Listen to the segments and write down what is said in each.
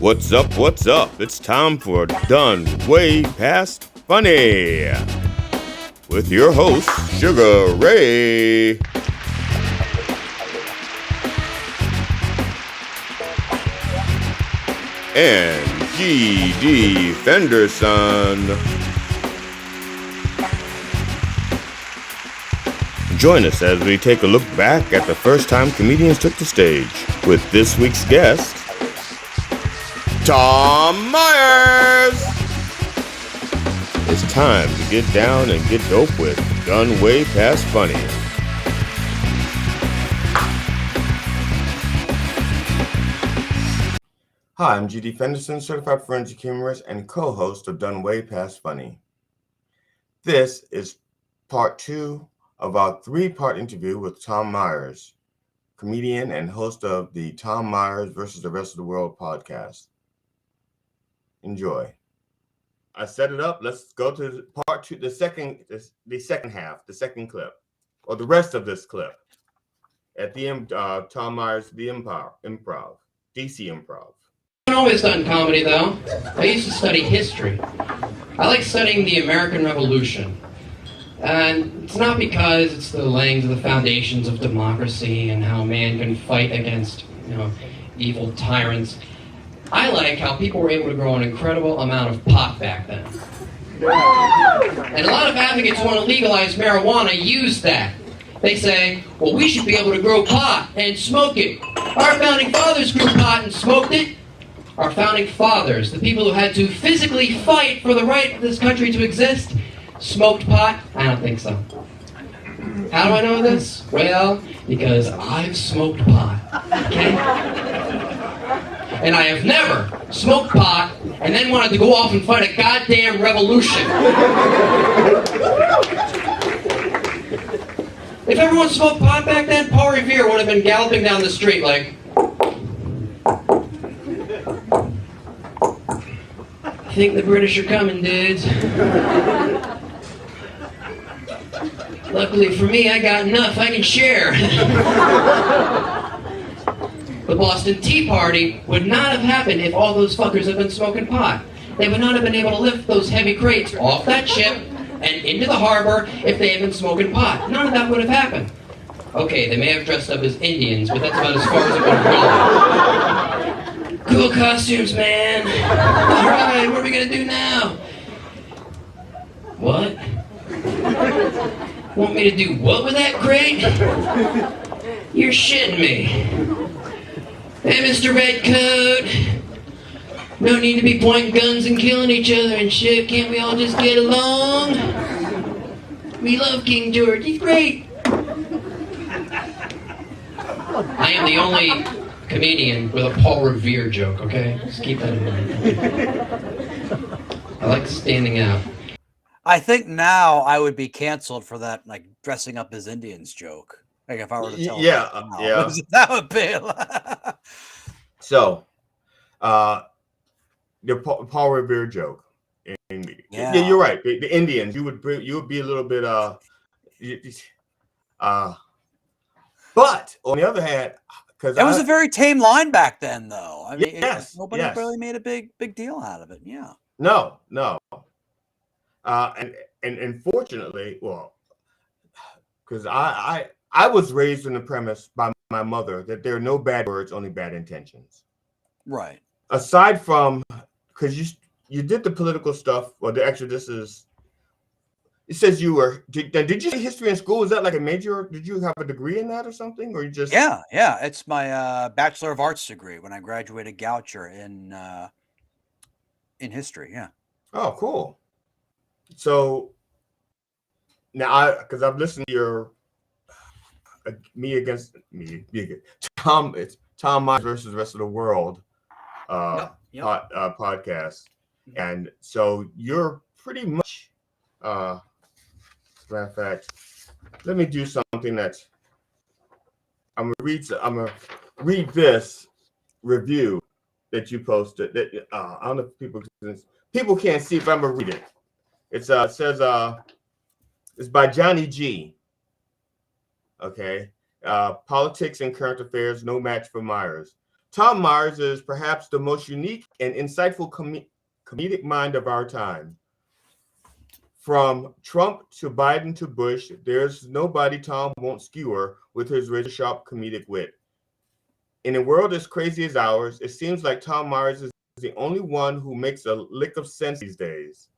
What's up? What's up? It's time for Done Way Past Funny with your host, Sugar Ray. And GD Fenderson. Join us as we take a look back at the first time comedians took the stage with this week's guest, Tom Myers. It's time to get down and get dope with Done Way Past Funny. Hi, I'm GD Fenderson, certified forensic humorist and co-host of Done Way Past Funny. This is part 2 of our 3-part interview with Tom Myers, comedian and host of the Tom Myers versus the Rest of the World podcast. Enjoy. I set it up. Let's go to part 2, the second half, the second clip, or the rest of this clip at the Tom Myers, the Improv, DC Improv. I've always done comedy, though. I used to study history. I like studying the American Revolution. And it's not because it's the laying of the foundations of democracy and how man can fight against, evil tyrants. I like how people were able to grow an incredible amount of pot back then. And a lot of advocates who want to legalize marijuana use that. They say, well, we should be able to grow pot and smoke it. Our founding fathers grew pot and smoked it. Our founding fathers, the people who had to physically fight for the right of this country to exist, smoked pot? I don't think so. How do I know this? Well, because I've smoked pot, okay? And I have never smoked pot and then wanted to go off and fight a goddamn revolution. If everyone smoked pot back then, Paul Revere would have been galloping down the street like, I think the British are coming, dudes. Luckily for me, I got enough I can share. The Boston Tea Party would not have happened if all those fuckers had been smoking pot. They would not have been able to lift those heavy crates off that ship and into the harbor if they had been smoking pot. None of that would have happened. Okay, they may have dressed up as Indians, but that's about as far as it would have gone. Cool costumes, man. All right, what are we gonna do now? What? Want me to do what with that crate? You're shitting me. Hey, Mr. Redcoat. No need to be pointing guns and killing each other and shit. Can't we all just get along? We love King George. He's great. I am the only comedian with a Paul Revere joke, okay? Just keep that in mind. I like standing out. I think now I would be canceled for that, like dressing up as Indians joke. Like if I were to tell, Yeah. that would be. So, the Paul Revere joke. Yeah, you're right. The Indians, you would be a little bit but on the other hand, because it was a very tame line back then, though. I mean, nobody really made a big deal out of it. Yeah. No. And fortunately, well, because I was raised in the premise by my mother that there are no bad words, only bad intentions. Right. Aside from, because you did the political stuff, or it says you were, did you say history in school? Was that like a major? Did you have a degree in that or something? Or you just? Yeah. It's my Bachelor of Arts degree when I graduated Goucher in history. Yeah. Oh, cool. So now because I've listened to your Tom Myers versus the Rest of the World podcast, and so you're pretty much as a matter of fact, let me do something that I'm gonna read this review that you posted. That I don't know if people can't see, if I'm gonna read it. It says it's by Johnny G. Okay. Politics and current affairs, no match for Myers. Tom Myers is perhaps the most unique and insightful comedic mind of our time. From Trump to Biden to Bush, there's nobody Tom won't skewer with his razor sharp comedic wit. In a world as crazy as ours, it seems like Tom Myers is the only one who makes a lick of sense these days.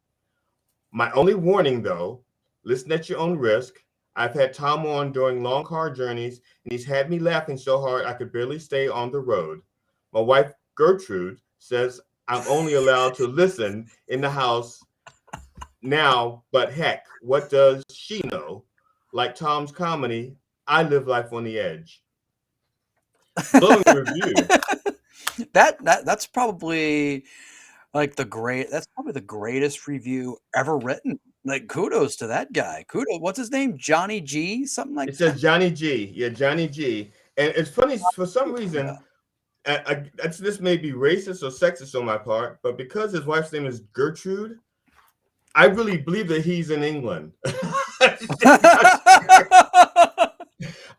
My only warning, though, listen at your own risk. I've had Tom on during long car journeys, and he's had me laughing so hard I could barely stay on the road. My wife, Gertrude, says I'm only allowed to listen in the house now, but heck, what does she know? Like Tom's comedy, I live life on the edge. Glowing review. That's probably like that's probably the greatest review ever written. Like kudos to that guy. Kudos. What's his name? Johnny G, something like It that. says Johnny G. Yeah, Johnny G. And it's funny, for some Yeah. reason, this may be racist or sexist on my part, but because his wife's name is Gertrude, I really believe that he's in England.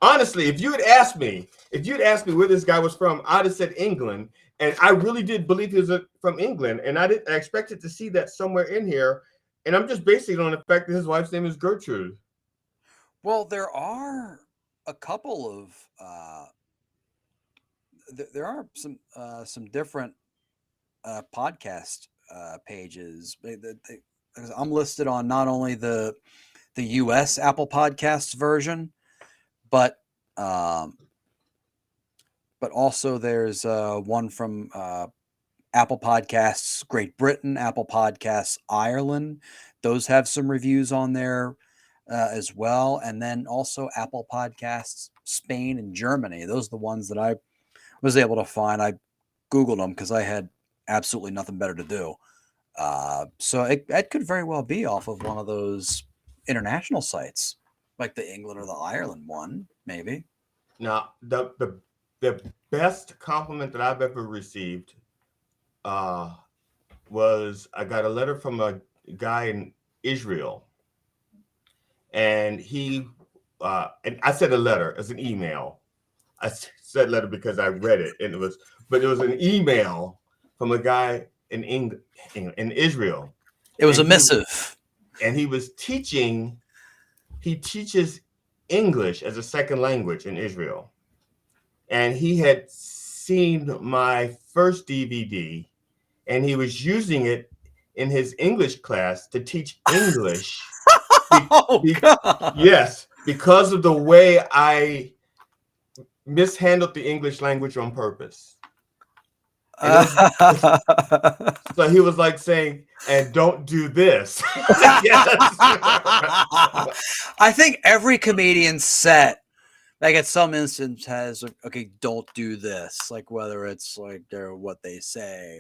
Honestly, if you'd asked me where this guy was from, I'd have said England, and I really did believe he was from England, and I expected to see that somewhere in here, and I'm just basing it on the fact that his wife's name is Gertrude. Well, there are a couple of there are some different podcast pages. I'm listed on not only the U.S. Apple Podcasts version, but also there's one from Apple Podcasts Great Britain, Apple Podcasts Ireland. Those have some reviews on there as well, and then also Apple Podcasts Spain and Germany. Those are the ones that I was able to find. I Googled them because I had absolutely nothing better to do. So it could very well be off of one of those international sites, like the England or the Ireland one, maybe. Now, the best compliment that I've ever received was I got a letter from a guy in Israel, and and I said a letter as an email. I said letter because I read it, and it was an email from a guy in Israel. It was and a missive. He was teaching. He teaches English as a second language in Israel, and he had seen my first DVD, and he was using it in his English class to teach English. God. Yes, because of the way I mishandled the English language on purpose. So he was like saying, and don't do this. I think every comedian's set, like at some instance, has okay, don't do this. Like whether it's like they're what they say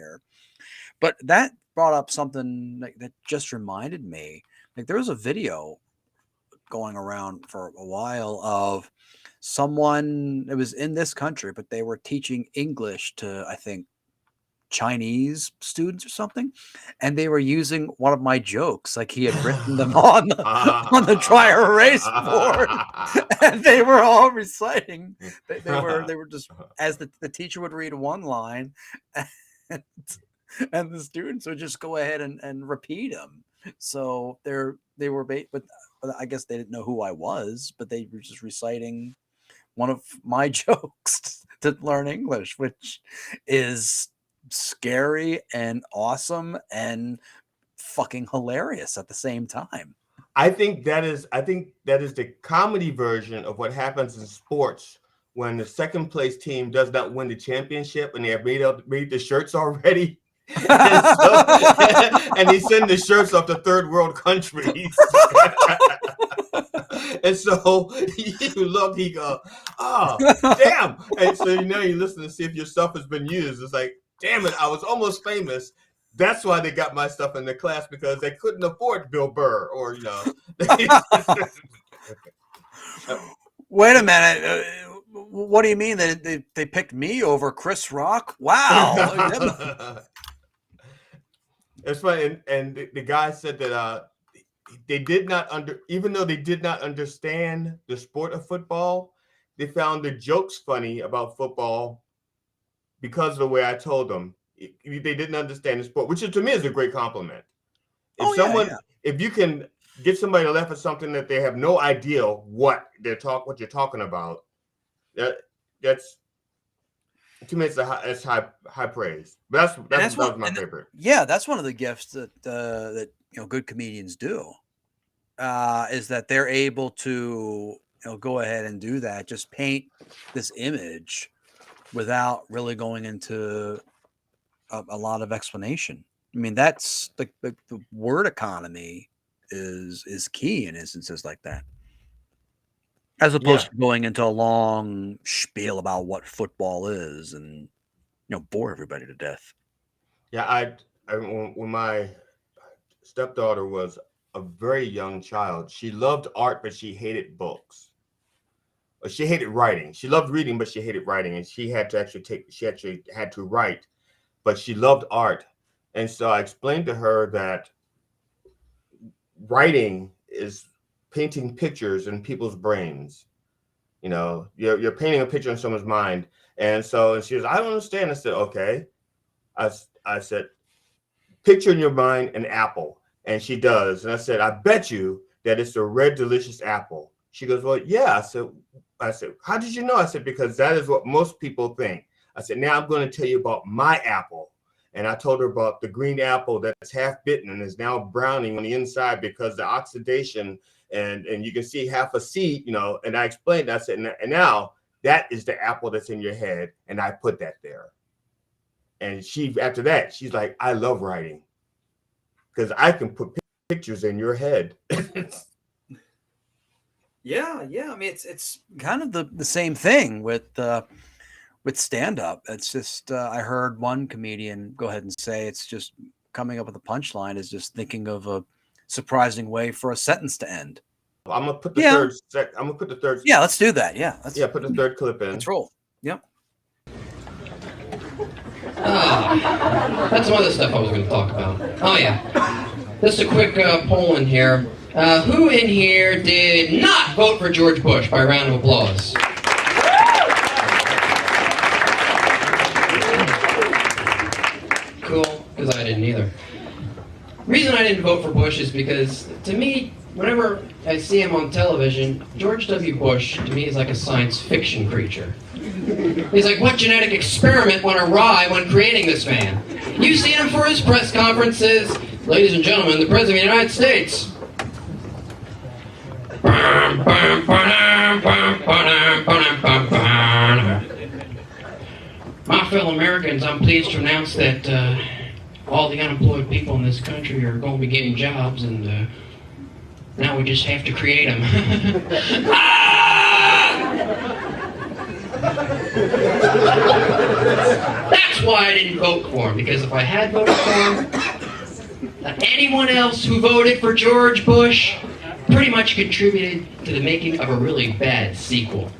but that brought up something that just reminded me. Like there was a video going around for a while of someone. It was in this country, but they were teaching English to, I think, Chinese students or something, and they were using one of my jokes, like he had written them on the dry erase board, and they were all reciting. They were just, as the teacher would read one line, and, and the students would just go ahead and repeat them. So they were, but I guess they didn't know who I was, but they were just reciting one of my jokes to learn English, which is scary and awesome and fucking hilarious at the same time. I think that is the comedy version of what happens in sports when the second place team does not win the championship and they have made the shirts already. And he send the shirts off to third world countries. And so you look, he go, oh, damn. And so you listen to see if your stuff has been used. It's like, damn it, I was almost famous. That's why they got my stuff in the class, because they couldn't afford Bill Burr or, Wait a minute. What do you mean they picked me over Chris Rock? Wow. It's funny. And the guy said that they did not even though they did not understand the sport of football, they found the jokes funny about football because of the way I told them, they didn't understand the sport, which to me is a great compliment. If if you can get somebody to laugh at something that they have no idea what you're talking about, that's to me, it's high praise. But that was my favorite. Yeah, that's one of the gifts that good comedians do, is that they're able to go ahead and do that, just paint this image without really going into a lot of explanation. I mean, that's the word economy is key in instances like that, as opposed to going into a long spiel about what football is and bore everybody to death. Yeah, when my stepdaughter was a very young child, she loved art, but she hated books. She hated writing. She loved reading, but she hated writing, and she actually had to write, but she loved art. And so I explained to her that writing is painting pictures in people's brains. You're painting a picture in someone's mind. And she was, I don't understand. I said, okay. I said, picture in your mind an apple. And she does. And I said, I bet you that it's a red, delicious apple. She goes, well, yeah. I said, how did you know? I said, because that is what most people think. I said, now I'm going to tell you about my apple. And I told her about the green apple that's half bitten and is now browning on the inside because the oxidation, and you can see half a seed, and I explained, I said, and now that is the apple that's in your head. And I put that there. And after that, she's like, I love writing because I can put pictures in your head. Yeah. I mean, it's kind of the same thing with stand-up. It's just I heard one comedian go ahead and say it's just coming up with a punchline is just thinking of a surprising way for a sentence to end. I'm gonna put the third. I'm gonna put the third. Yeah, let's do that. Yeah, put the third clip in. Let's roll. Yep. That's some other stuff I was going to talk about. Oh yeah, just a quick poll in here. Who in here did not vote for George Bush? By a round of applause. Cool, because I didn't either. The reason I didn't vote for Bush is because, to me, whenever I see him on television, George W. Bush, to me, is like a science fiction creature. He's like, what genetic experiment went awry when creating this man? You've seen him for his press conferences. Ladies and gentlemen, the President of the United States. My fellow Americans, I'm pleased to announce that all the unemployed people in this country are going to be getting jobs, and now we just have to create them. That's why I didn't vote for him, because if I had voted for him, anyone else who voted for George Bush pretty much contributed to the making of a really bad sequel.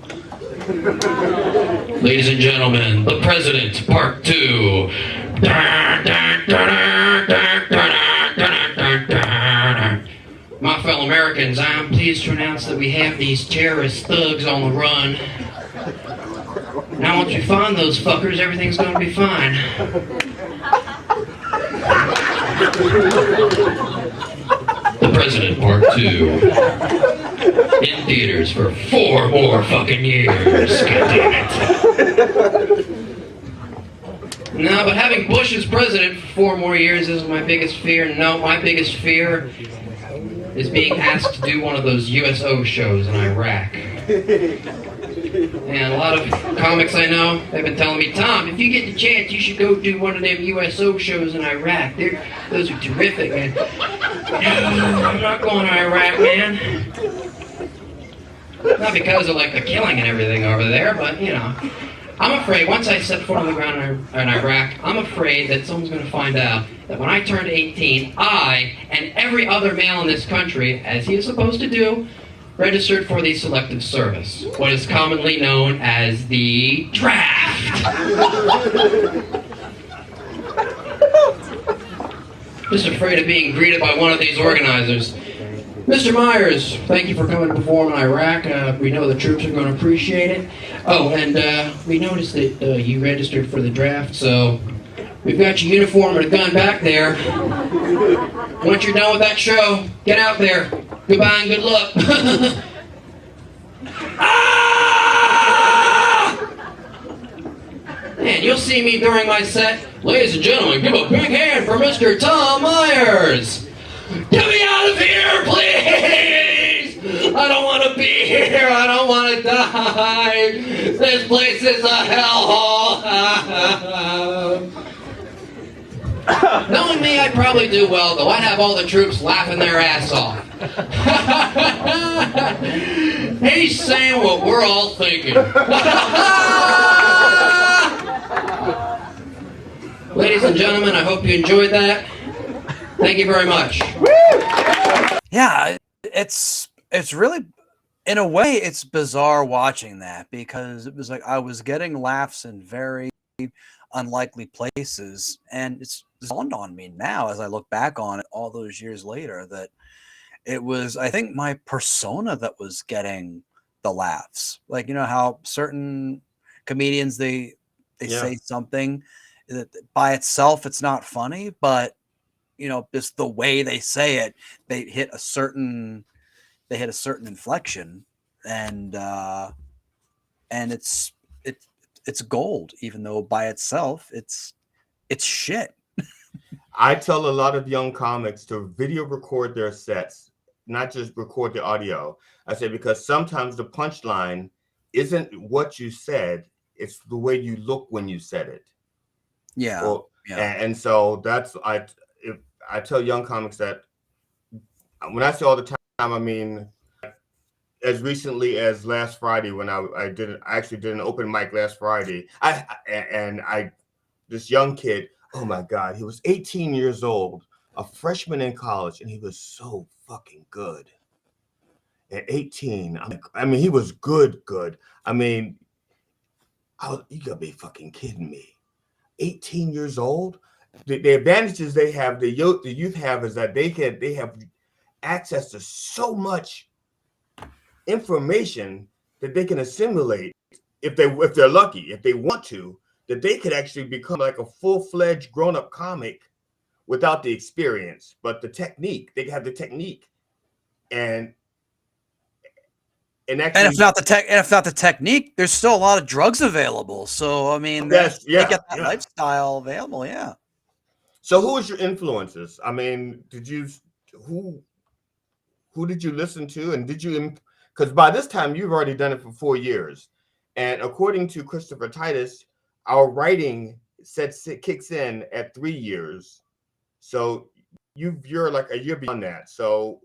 Ladies and gentlemen, The President, Part 2. My fellow Americans, I am pleased to announce that we have these terrorist thugs on the run. Now once we find those fuckers, everything's going to be fine. The President, Part 2. In theaters for 4 more fucking years. God damn it. No, but having Bush as president for 4 more years isn't my biggest fear. No, my biggest fear is being asked to do one of those USO shows in Iraq. And a lot of comics I know, they've been telling me, Tom, if you get the chance, you should go do one of them USO shows in Iraq. Those are terrific, man. No, I'm not going to Iraq, man. Not because of, like, the killing and everything over there, but, I'm afraid once I set foot on the ground in Iraq, I'm afraid that someone's going to find out that when I turned 18, I and every other male in this country, as he is supposed to do, registered for the Selective Service, what is commonly known as the draft. Just afraid of being greeted by one of these organizers. Mr. Myers, thank you for coming to perform in Iraq. We know the troops are going to appreciate it. Oh, and we noticed that you registered for the draft, so we've got your uniform and a gun back there. Once you're done with that show, get out there. Goodbye and good luck. Ah! And you'll see me during my set. Ladies and gentlemen, give a big hand for Mr. Tom Myers. Get me out of here, please! I don't want to be here. I don't want to die. This place is a hellhole. Knowing me, I'd probably do well, though. I'd have all the troops laughing their ass off. He's saying what we're all thinking. Ladies and gentlemen, I hope you enjoyed that. Thank you very much. Yeah, it's really, in a way, it's bizarre watching that, because it was like I was getting laughs in very unlikely places, and it's dawned on me now as I look back on it all those years later that it was, I think, my persona that was getting the laughs. Like, you know how certain comedians, they say something that by itself it's not funny, but you know, just the way they say it, they hit a certain inflection, and it's gold, even though by itself it's shit. I tell a lot of young comics to video record their sets, not just record the audio. I say, because sometimes the punchline isn't what you said, it's the way you look when you said it. Yeah. And so that's, I tell young comics that, when I say all the time, I mean, as recently as last Friday, when I actually did an open mic last Friday. This young kid, oh my God, he was 18 years old, a freshman in college, and he was so fucking good. At 18, I mean, he was good. I mean, you gotta be fucking kidding me. 18 years old. The advantages they have, the youth have, is that they have access to so much information that they can assimilate if they're lucky, if they want to, that they could actually become like a full-fledged grown-up comic without the experience, but the technique. They have the technique, and actually, if not the technique, there's still a lot of drugs available. So I mean, they get that lifestyle available. Yeah. So who was your influences? I mean, who did you listen to, and did you? Because by this time you've already done it for 4 years, and according to Christopher Titus, our writing kicks in at 3 years. So you're like a year beyond that. So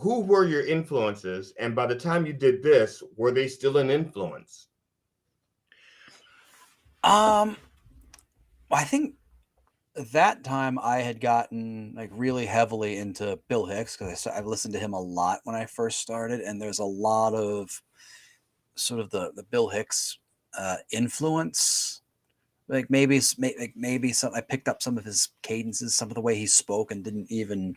who were your influences? And by the time you did this, were they still an influence? I think at that time I had gotten like really heavily into Bill Hicks, because I've listened to him a lot when I first started, and there's a lot of sort of the Bill Hicks influence. Like maybe some, I picked up some of his cadences, some of the way he spoke, and didn't even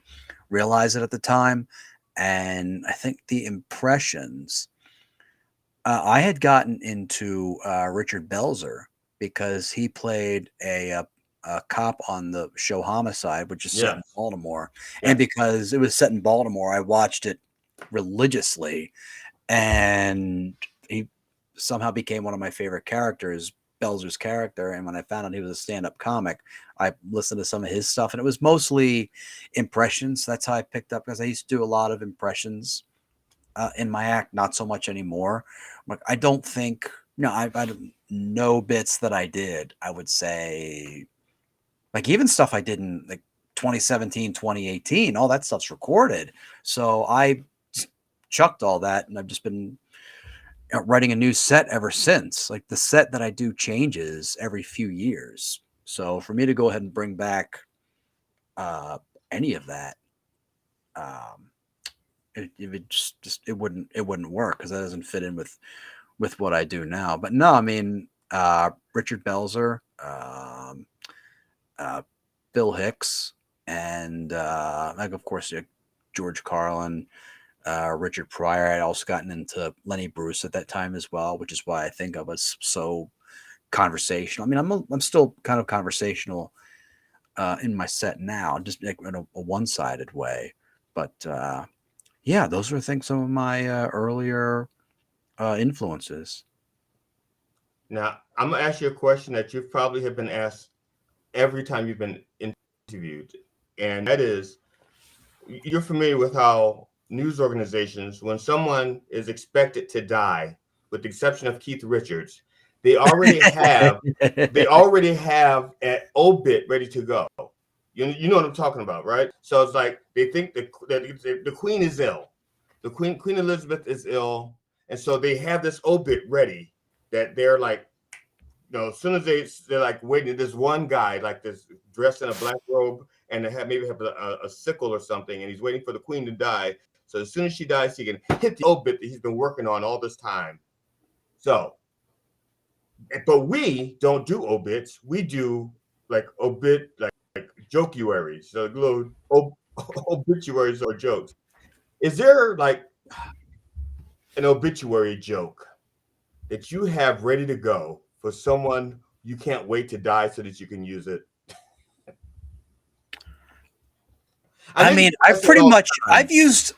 realize it at the time. And I think the impressions, I had gotten into Richard Belzer, because he played a cop on the show Homicide, which is set in Baltimore. And because it was set in Baltimore, I watched it religiously, and he somehow became one of my favorite characters, Belzer's character. And when I found out he was a stand-up comic, I listened to some of his stuff, and it was mostly impressions. That's how I picked up, because I used to do a lot of impressions in my act, not so much anymore. Like, I don't think, I no bits that I did, I would say, like even stuff I did in like 2017, 2018, all that stuff's recorded. So I chucked all that, and I've just been writing a new set ever since. Like the set that I do changes every few years. So for me to go ahead and bring back any of that, it wouldn't work, because that doesn't fit in with what I do now. But no, I mean, Richard Belzer, Bill Hicks, and like, of course, George Carlin, Richard Pryor. I'd also gotten into Lenny Bruce at that time as well, which is why I think I was so conversational. I mean, I'm still kind of conversational in my set now, just like in a one-sided way. But yeah, those are, I think, some of my earlier influences. Now, I'm gonna ask you a question that you probably have been asked every time you've been interviewed, and that is, you're familiar with how news organizations, when someone is expected to die, with the exception of Keith Richards, they already have they already have an obit ready to go. You know what I'm talking about, right? So it's like they think that the Queen is ill, the Queen Elizabeth is ill, and so they have this obit ready that they're like, as soon as they're like waiting, there's one guy like this dressed in a black robe and they maybe have a sickle or something, and he's waiting for the Queen to die. So as soon as she dies, he can hit the obit that he's been working on all this time. So, but we don't do obits. We do like like jokuaries, so little obituaries or jokes. Is there like an obituary joke that you have ready to go for someone you can't wait to die so that you can use it? I mean, I've used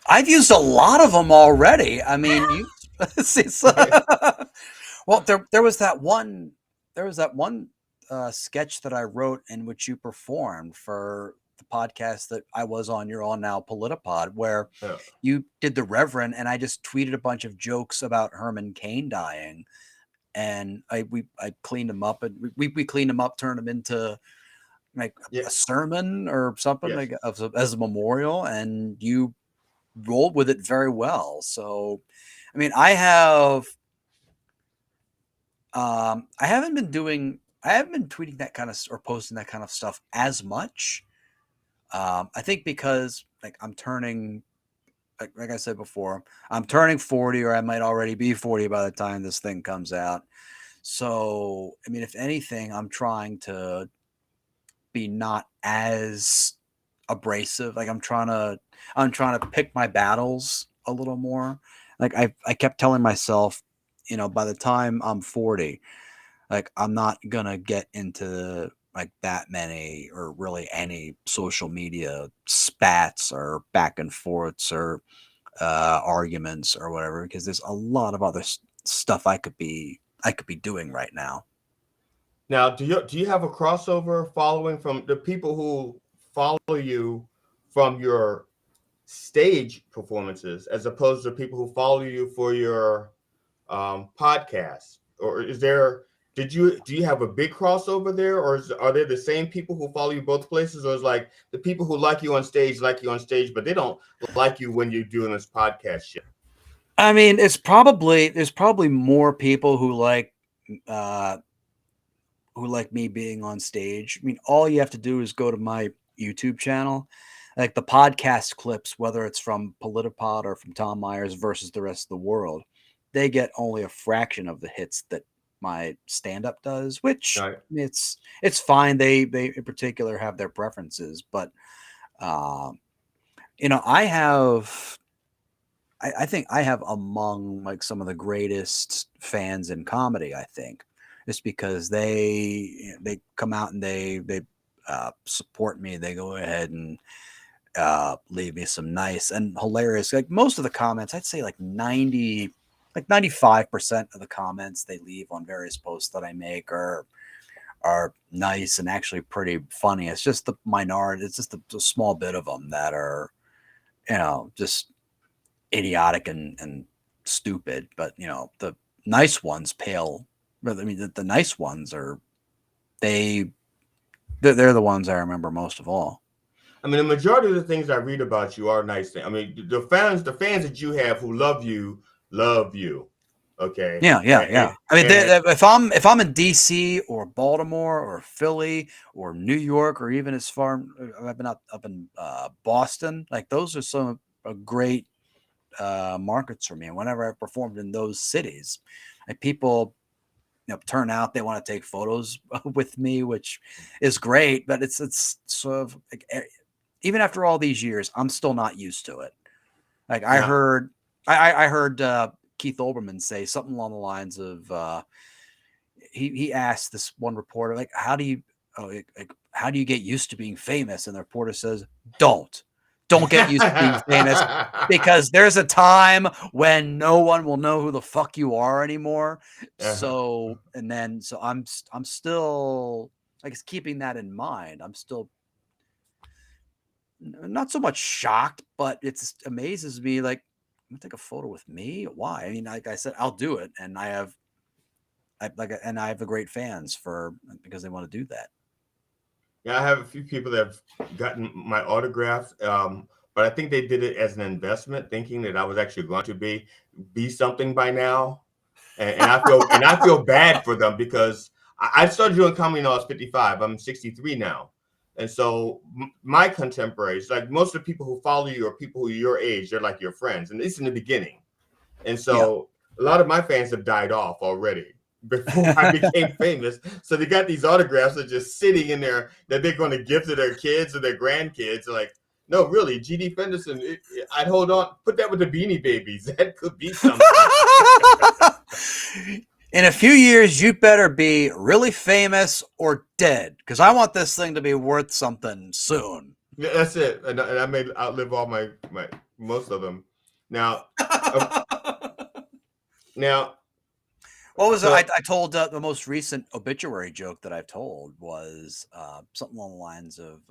a lot of them already. I mean, you see, well, there was that one sketch that I wrote in which you performed for the podcast that I was on. You're on now, Politipod, where Yeah. you did the Reverend, and I just tweeted a bunch of jokes about Herman Cain dying, and I cleaned them up, and we cleaned them up, turned them into like a sermon or something, Yes. like as a memorial, and you rolled with it very well. So, I mean, I haven't been tweeting that kind of or posting that kind of stuff as much. I think because like I'm turning, like I said before, I'm turning 40, or I might already be 40 by the time this thing comes out. So, I mean, if anything, I'm trying to be not as abrasive. Like I'm trying to pick my battles a little more. Like I kept telling myself, by the time I'm 40, like I'm not gonna get into like that many or really any social media spats or back and forths or arguments or whatever, because there's a lot of other stuff I could be doing right now. Now, do you have a crossover following from the people who follow you from your stage performances, as opposed to people who follow you for your podcast? Or do you have a big crossover there, or are they the same people who follow you both places, or is like the people who like you on stage, but they don't like you when you're doing this podcast shit? I mean, there's probably more people uh, who like me being on stage. I mean, all you have to do is go to my YouTube channel, like the podcast clips, whether it's from Politipod or from Tom Myers versus the rest of the world, they get only a fraction of the hits that my stand-up does, which Right. it's fine. They in particular have their preferences, but uh, I think I have among like some of the greatest fans in comedy. I think just because they come out and they support me. They go ahead and leave me some nice and hilarious. Like most of the comments, I'd say like 95% of the comments they leave on various posts that I make are nice and actually pretty funny. It's just the minority. It's just a small bit of them that are just idiotic and stupid, but the nice ones pale. But I mean, the nice ones they're the ones I remember most of all. I mean, the majority of the things I read about you are nice things. I mean, the fans that you have who love you, love you. Okay. Yeah. I mean, if I'm in DC or Baltimore or Philly or New York or even as far I've been up in Boston, like those are some great markets for me. And whenever I performed in those cities, like people turn out, they want to take photos with me, which is great, but it's sort of like even after all these years, I'm still not used to it. Like I Yeah. heard, I heard Keith Olbermann say something along the lines of, he asked this one reporter, like, how do you get used to being famous? And the reporter says, don't get used to being famous, because there's a time when no one will know who the fuck you are anymore. So, and then, so I'm still, I guess, keeping that in mind. I'm still not so much shocked, but it amazes me. Like, I'm gonna take a photo with me. Why? I mean, like I said, I'll do it, and I have the great fans because they want to do that. Yeah, I have a few people that have gotten my autographs, but I think they did it as an investment, thinking that I was actually going to be something by now, and I feel bad for them because I started doing comedy when I was 55. I'm 63 now, and so my contemporaries, like most of the people who follow you, are people who are your age. They're like your friends, and it's in the beginning, and Yeah. so a lot of my fans have died off already before I became famous. So they got these autographs that are just sitting in there that they're going to give to their kids or their grandkids. Like, no, really, G.D. Fenderson, I'd hold on, put that with the Beanie Babies. That could be something. In a few years, you better be really famous or dead, because I want this thing to be worth something soon. Yeah, that's it. And I may outlive all my most of them. Now, now, What was it? so I told the most recent obituary joke that I've told was something along the lines of,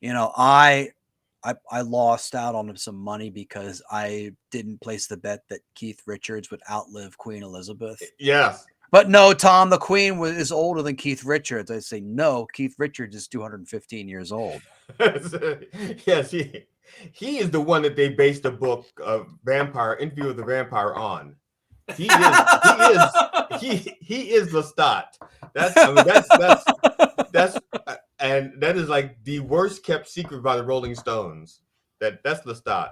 I lost out on some money because I didn't place the bet that Keith Richards would outlive Queen Elizabeth. yes. But no, Tom, the Queen is older than Keith Richards. I say, no, Keith Richards is 215 years old. Yes, he is the one that they based the book of Vampire, Interview with the Vampire on. He is Lestat. That's and that is like the worst kept secret by the Rolling Stones. That's Lestat.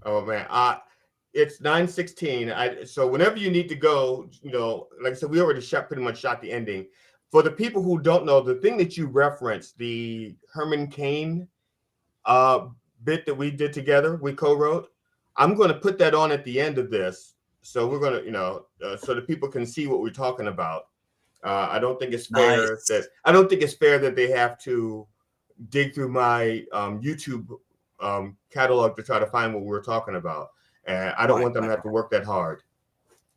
Oh man, it's 9:16. So whenever you need to go, like I said, we already pretty much shot the ending. For the people who don't know, the thing that you referenced, the Herman Cain bit that we did together, we co-wrote. I'm going to put that on at the end of this, so we're going to, so that people can see what we're talking about. I don't think it's fair that they have to dig through my YouTube catalog to try to find what we're talking about, and I don't want them to have to work that hard.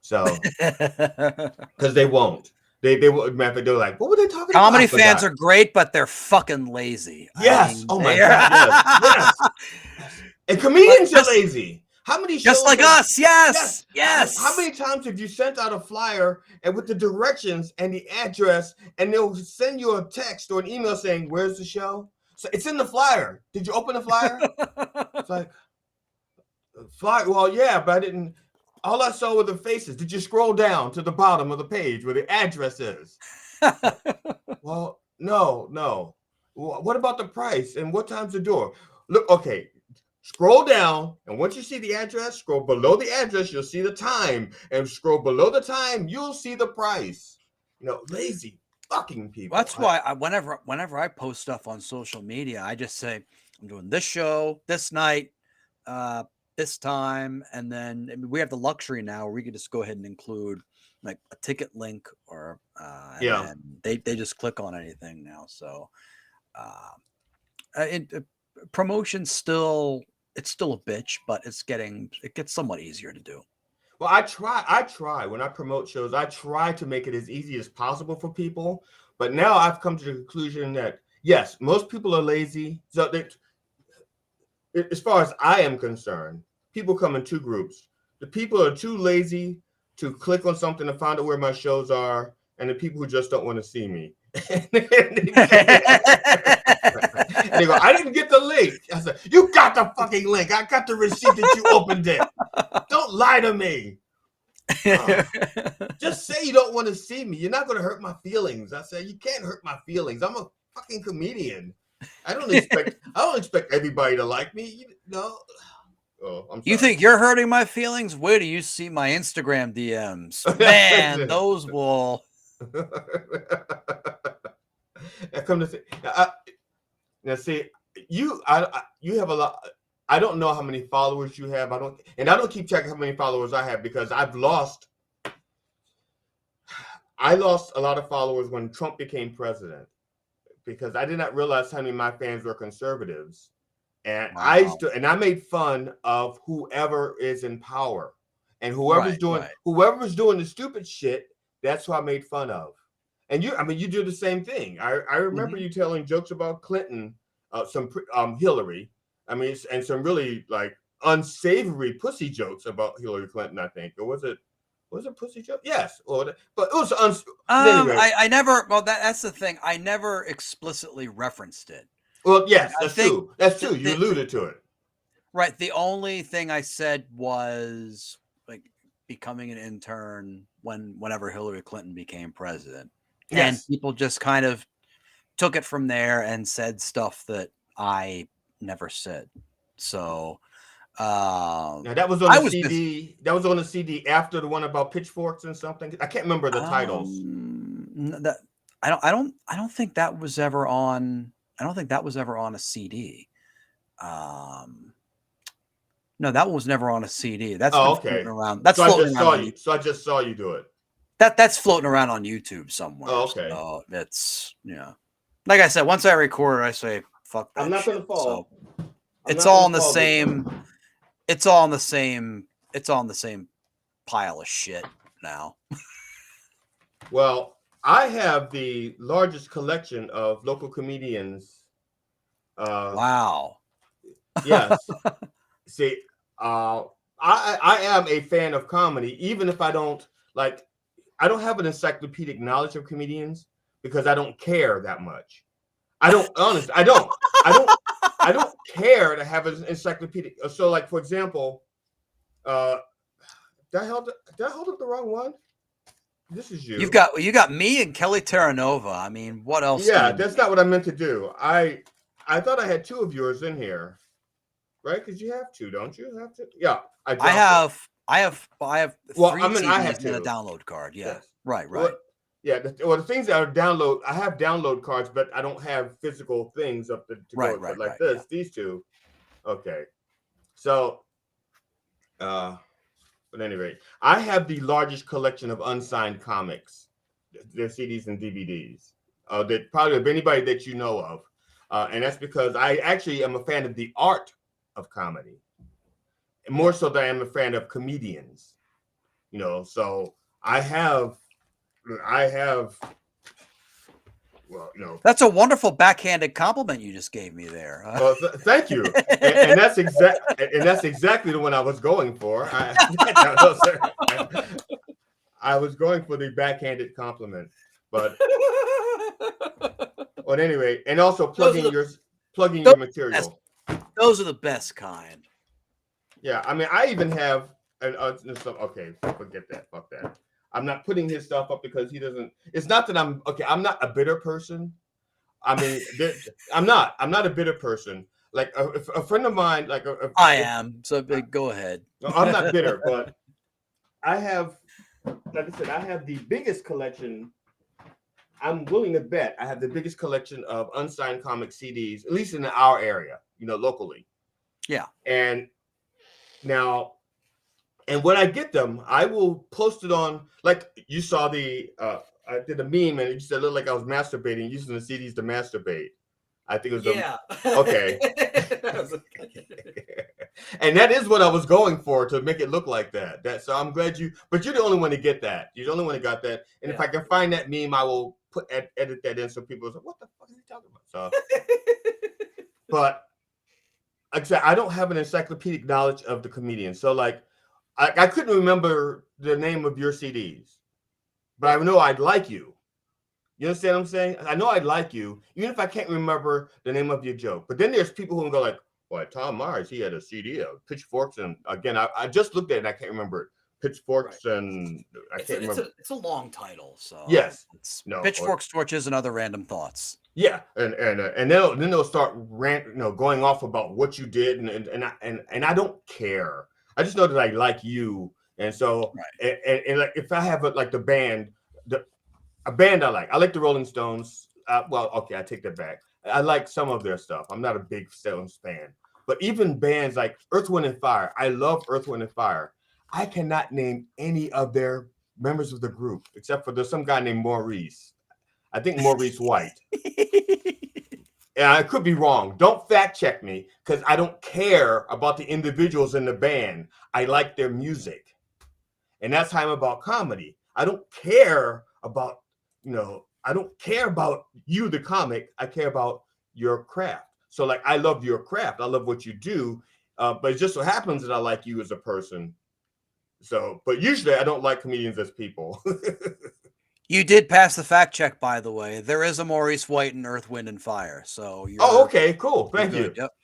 So, because they won't. They're like, what were they talking about? Comedy fans are great, but they're fucking lazy. Yes. Oh my God. Yes. And comedians are lazy. How many shows? Just like us. Yes. How many times have you sent out a flyer and with the directions and the address, and they'll send you a text or an email saying, "Where's the show?" So it's in the flyer. Did you open the flyer? It's like, flyer. Well, yeah, but I didn't. All I saw were the faces. Did you scroll down to the bottom of the page where the address is? Well, no. What about the price and what time's the door? Look, okay. Scroll down, and once you see the address, scroll below the address, you'll see the time. And scroll below the time, you'll see the price. Lazy fucking people. That's why whenever I post stuff on social media, I just say, I'm doing this show, this night, this time, and then we have the luxury now where we can just go ahead and include like a ticket link or and they just click on anything now. So promotion it's still a bitch, but it gets somewhat easier to do. Well, I try when I promote shows, I try to make it as easy as possible for people. But now I've come to the conclusion that yes, most people are lazy. So as far as I am concerned, people come in two groups. The people who are too lazy to click on something to find out where my shows are, and the people who just don't want to see me. And they go, I didn't get the link. I said, you got the fucking link. I got the receipt that you opened it. Don't lie to me. Just say you don't want to see me. You're not going to hurt my feelings. I said, you can't hurt my feelings. I'm a fucking comedian. I don't expect everybody to like me. Oh, I'm sorry. You think you're hurting my feelings? Wait till you see my Instagram DMs. Man, those will. I come to say, Now, see, you have a lot. I don't know how many followers you have. I don't keep track of how many followers I have because I lost a lot of followers when Trump became president because I did not realize how many of my fans were conservatives, and Wow. I made fun of whoever is in power, and Right. Right. whoever's doing the stupid shit. That's who I made fun of. And you do the same thing. I remember Mhm. you telling jokes about Clinton, Hillary. I mean, and some really like unsavory pussy jokes about Hillary Clinton. I think, or was it pussy joke? Yes, but it was but anyway. I never. Well, that's the thing. I never explicitly referenced it. Well, yes, I that's think true. That's the, true. You the, alluded to it. right. The only thing I said was like becoming an intern whenever Hillary Clinton became president, and Yes. people just kind of took it from there and said stuff that I never said. So Now that was on I the was just CD. That was on the CD after the one about pitchforks and something. I can't remember the titles. that I don't think that was ever on. I don't think that was ever on a CD. Um, no, that one was never on a CD. That's been Oh, floating okay. around. That's So I floating just around saw on you. So I just saw you do it. that's floating around on YouTube somewhere. Oh, okay. So it's like I said, once I record, I say fuck I'm that not shit. gonna So fall. I'm it's not all gonna in the fall this time. same. It's all in the same. It's all in the same pile of shit now. Well, I have the largest collection of local comedians. Wow. Yes. See, uh, I am a fan of comedy, even if I don't like. I don't have an encyclopedic knowledge of comedians because I don't care that much. I don't honest. I don't. I don't care to have an encyclopedic. So, like for example, uh, did I hold up the wrong one? This is you. You got me and Kelly Terranova. I mean, what else do Yeah, you that's need? not what I meant to do. I thought I had two of yours in here, right? Because you have two, don't you? Have to? Yeah, I dropped it. I have Well, I three mean, I have CDs and a two. download card. Yeah. Yes. Right, Well, right. yeah. The things that are download, I have download cards, but I don't have physical things up to go Right, with. But right, like right. Yeah. these two, okay. So, but anyway, I have the largest collection of unsigned comics, their CDs and DVDs, that probably of anybody that you know of, and that's because I actually am a fan of the art of comedy, more so than I am a fan of comedians. So I have, well, That's a wonderful backhanded compliment you just gave me there. thank you, and that's exactly the one I was going for. I was going for the backhanded compliment, but anyway, and also those are plugging those your best, material. those are the best kind. Yeah, I mean, I even have okay, forget that, fuck that. I'm not putting his stuff up because he doesn't. It's not that I'm okay. I'm not a bitter person. I mean, I'm not. I'm not a bitter person. Like a friend of mine, like I am. So go ahead. no, I'm not bitter, but I have, like I said, I have the biggest collection. I'm willing to bet I have the biggest collection of unsigned comic CDs, at least in our area, locally. Yeah. And now, and when I get them, I will post it on. Like you saw I did a meme and it just looked like I was masturbating, using the CDs to masturbate. I think it was okay. And that is what I was going for, to make it look like that. So I'm glad but you're the only one to get that. You're the only one that got that. And if I can find that meme, I will edit that in so people say, "What the fuck are you talking about?" So, but like I said, I don't have an encyclopedic knowledge of the comedian. So like, I couldn't remember the name of your CDs, but I know I'd like you. You understand what I'm saying? I know I'd like you, even if I can't remember the name of your joke. But then there's people who go like, "Well, Tom Myers, he had a CD of Pitchforks," and again, I just looked at it and I can't remember it. Pitchforks, right. And I can't remember. It's a long title, so yes, it's pitchforks, torches, and other random thoughts. Yeah, and then they'll start going off about what you did, and I don't care. I just know that I like you, and so right. and like if I have like the band, a band I like the Rolling Stones. Well, okay, I take that back. I like some of their stuff. I'm not a big Stones fan, but even bands like Earth, Wind and Fire, I love Earth, Wind and Fire. I cannot name any of their members of the group except for there's some guy named Maurice. I think Maurice White. And I could be wrong. Don't fact check me because I don't care about the individuals in the band. I like their music. And that's how I'm about comedy. I don't care about, I don't care about you, the comic. I care about your craft. So, like, I love your craft. I love what you do. But it just so happens that I like you as a person. So, but usually I don't like comedians as people. You did pass the fact check, by the way. There is a Maurice White in Earth, Wind, and Fire. So Oh, okay, cool. you're Thank good. you. Yep.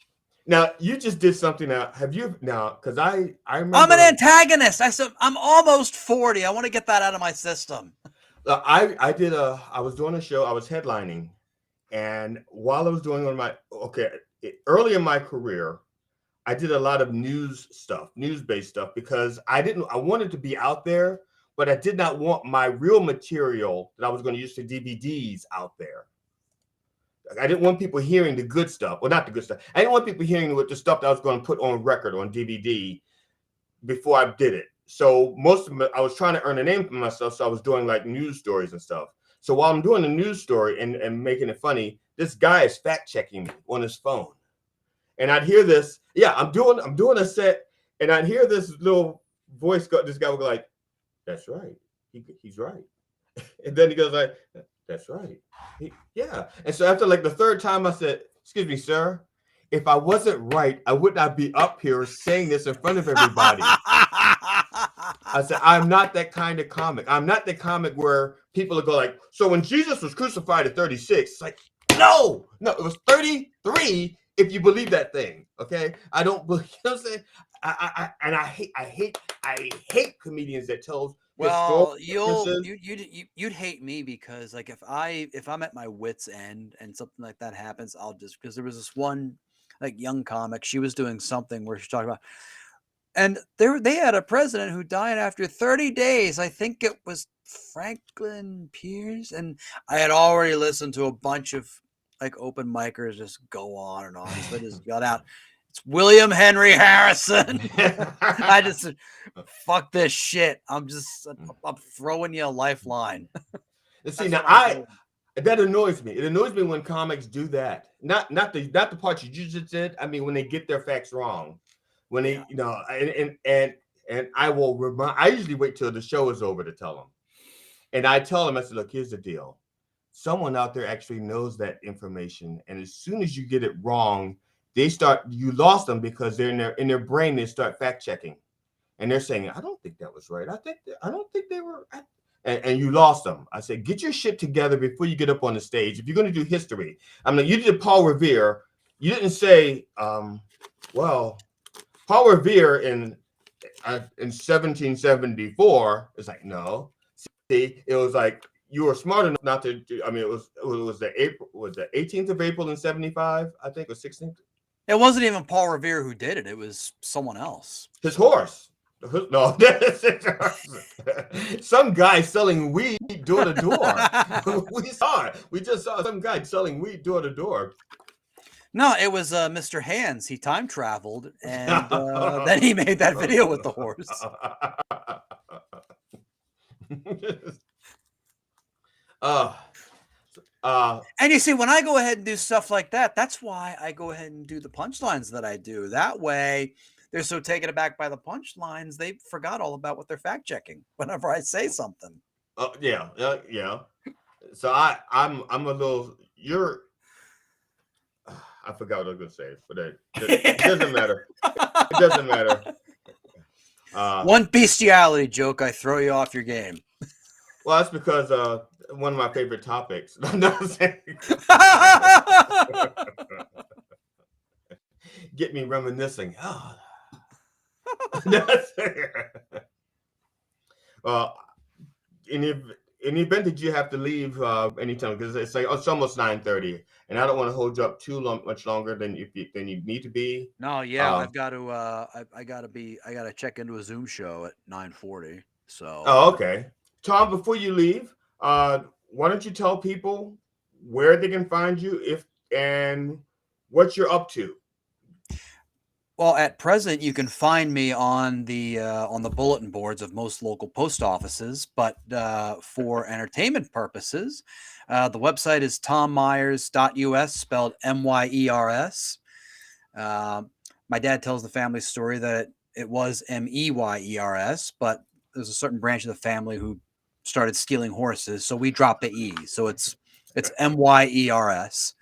Now, you just did something now. Have you now? Because I remember. I'm an antagonist. I said I'm almost 40. I want to get that out of my system. I was doing a show. I was headlining, and while I was doing early in my career, I did a lot of news-based stuff, because I wanted to be out there, but I did not want my real material that I was going to use for DVDs out there. I didn't want people hearing the good stuff. Well, not the good stuff. I didn't want people hearing the stuff that I was going to put on record on DVD before I did it. So I was trying to earn a name for myself. So I was doing like news stories and stuff. So while I'm doing the news story and making it funny, this guy is fact checking me on his phone. And I'd hear this. Yeah, I'm doing a set, and I'd hear this little voice this guy would go like, "That's right. He's right." And then he goes like, "That's right. Yeah." And so after like the third time, I said, "Excuse me, sir. If I wasn't right, I would not be up here saying this in front of everybody." I said, "I'm not that kind of comic. I'm not the comic where people will go like, so when Jesus was crucified at 36, it's like, no, it was 33 if you believe that thing. Okay. I don't believe, you know what I'm saying? I hate comedians that tell Well, you'd hate me because like if I'm at my wit's end and something like that happens, I'll just, because there was this one like young comic, she was doing something where she's talking about, and they had a president who died after 30 days. I think it was Franklin Pierce, and I had already listened to a bunch of like open micers just go on and on, so I just got out. It's William Henry Harrison. I just said, fuck this shit. I'm throwing you a lifeline. See, now that annoys me. It annoys me when comics do that. Not the part you just did. I mean, when they get their facts wrong, when they, and I will remind. I usually wait till the show is over to tell them, and I tell them, I said, look, here's the deal. Someone out there actually knows that information, and as soon as you get it wrong, you lost them, because they're in their brain, they start fact checking, and they're saying, I don't think that was right. I don't think they were. And you lost them. I said, get your shit together before you get up on the stage. If you're going to do history, I mean, you did Paul Revere. You didn't say, well, Paul Revere in 1774. It's like, no. See, it was like, you were smart enough not to do. I mean, it was the 18th of April in 75, I think, or 16th. It wasn't even Paul Revere who did it. It was someone else. His horse. No, some guy selling weed door to door. We saw it. We just saw some guy selling weed door to door. No, it was Mr. Hands. He time traveled, and then he made that video with the horse. And you see, when I go ahead and do stuff like that, that's why I go ahead and do the punchlines that I do. That way, they're so taken aback by the punchlines, they forgot all about what they're fact checking whenever I say something. Yeah. So I'm a little. I forgot what I was gonna say, but it doesn't matter. It doesn't matter. One bestiality joke, I throw you off your game. Well, that's because one of my favorite topics. Get me reminiscing. Oh. In the event that you have to leave anytime, because it's like it's almost 9:30, and I don't want to hold you up much longer than you need to be. No, yeah, I've got to. I gotta check into a Zoom show at 9:40. So. Oh, okay. Tom, before you leave, why don't you tell people where they can find you and what you're up to. Well, at present, you can find me on the bulletin boards of most local post offices. But for entertainment purposes, the website is tommyers.us, spelled Myers. My dad tells the family story that it was Meyers, but there's a certain branch of the family who started stealing horses, so we dropped the E. So it's Myers.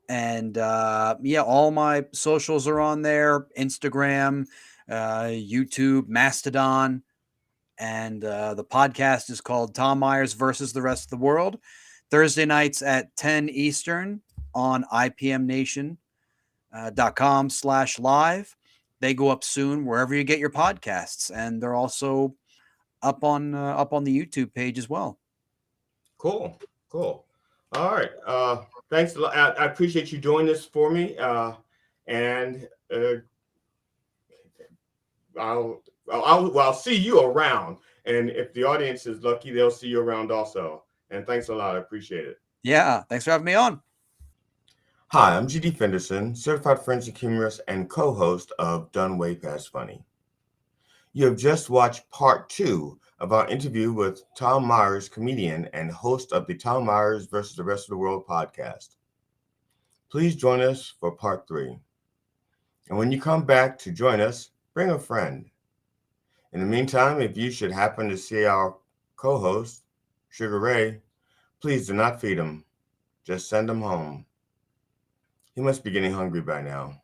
And yeah, all my socials are on there: Instagram, YouTube, Mastodon, and the podcast is called Tom Myers versus the Rest of the World. Thursday nights at 10 Eastern on ipmnation.com/live. They go up soon wherever you get your podcasts, and they're also up on the YouTube page as well. Cool. All right. Thanks a lot. I appreciate you doing this for me. And I'll see you around. And if the audience is lucky, they'll see you around also. And thanks a lot. I appreciate it. Yeah, thanks for having me on. Hi, I'm GD Fenderson, certified forensic humorist and co-host of Done Way Past Funny. You have just watched part 2 of our interview with Tom Myers, comedian and host of the Tom Myers versus the Rest of the World podcast. Please join us for part 3. And when you come back to join us, bring a friend. In the meantime, if you should happen to see our co-host, Sugar Ray, please do not feed him. Just send him home. He must be getting hungry by now.